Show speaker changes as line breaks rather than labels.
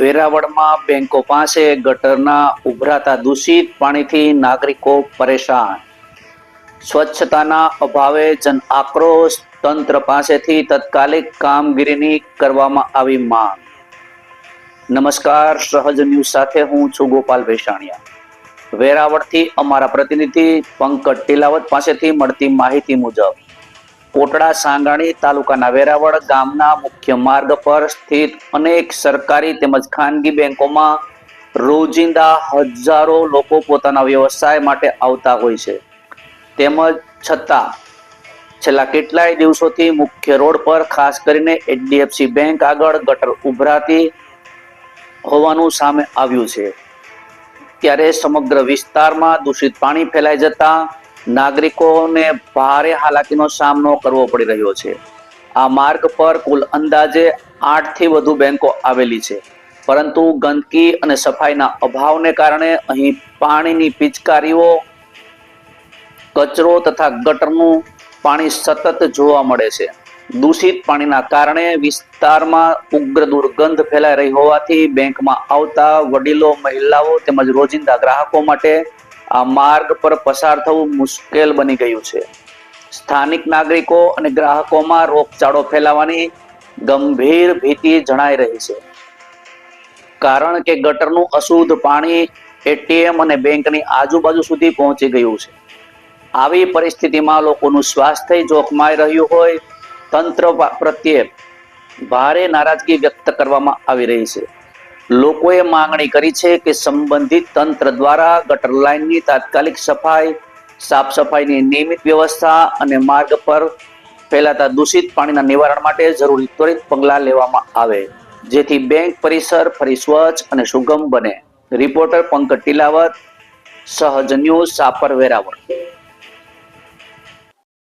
વેરાવળમાં બેંકો પાસે ગટરના ઉભરાતા દૂષિત પાણીથી નાગરિકો પરેશાન. સ્વચ્છતાના અભાવે જન આક્રોશ, તંત્ર પાસેથી તાત્કાલિક કામગીરીની કરવામાં આવી માંગ. નમસ્કાર, સહજ ન્યૂઝ સાથે હું છું ગોપાલ ભેસાણીયા. વેરાવળથી અમારા પ્રતિનિધિ પંકજ ટીલાવત પાસેથી મળતી માહિતી મુજબ કોટડા સાંગાણી તાલુકાના વેરાવળ ગામના મુખ્ય માર્ગ પર સ્થિત અનેક સરકારી તેમજ ખાનગી બેંકોમાં રોજિંદા હજારો લોકો પોતાના વ્યવસાય માટે આવતા હોય છે. તેમજ છતાં છેલ્લા કેટલાય દિવસોથી મુખ્ય રોડ પર ખાસ કરીને HDFC બેંક આગળ ગટર ઉભરાતી હોવાનું સામે આવ્યું છે. ત્યારે સમગ્ર વિસ્તારમાં દૂષિત પાણી ફેલાઈ જતા નાગરિકોને ભારે હાલાકીનો સામનો કરવો પડી રહ્યો છે. આ માર્ગ પર કુલ અંદાજે 8 થી વધુ બેંકો આવેલી છે, પરંતુ ગંદકી અને સફાઈના અભાવને કારણે અહીં પાણીની પિચકારીઓ, કચરો તથા ગટરનું પાણી સતત જોવા મળે છે. દૂષિત પાણીના કારણે વિસ્તારમાં ઉગ્ર દુર્ગંધ ફેલાઈ રહી હોવાથી બેંકમાં આવતા વડીલો, મહિલાઓ તેમજ રોજિંદા ગ્રાહકો માટે આ માર્ગ પર પસાર થવું મુશ્કેલ બની ગયું છે. સ્થાનિક નાગરિકો અને ગ્રાહકોમાં રોગચાળો ફેલાવાની ગંભીર ભીતિ જણાઈ રહી છે, કારણ કે ગટરનું અશુદ્ધ પાણી ATM અને બેંકની આજુબાજુ સુધી પહોંચી ગયું છે. આવી પરિસ્થિતિમાં લોકોનું સ્વાસ્થ્ય જોખમાઈ રહ્યું હોય તંત્ર પ્રત્યે ભારે નારાજગી વ્યક્ત કરવામાં આવી રહી છે. લોકોએ માંગણી કરી છે કે સંબંધિત તંત્ર દ્વારા ગટર લાઇનની તાત્કાલિક સફાઈ, સાફ સફાઈની નિયમિત વ્યવસ્થા અને માર્ગ પર ફેલાતા દૂષિત પાણીના નિવારણ માટે જરૂરી ત્વરિત પગલાં લેવામાં આવે, જેથી બેંક પરિસર ફરી સ્વચ્છ અને સુગમ બને. રિપોર્ટર પંકજ ટીલાવત, સહજ ન્યૂઝ, સાપર, વેરાવળ.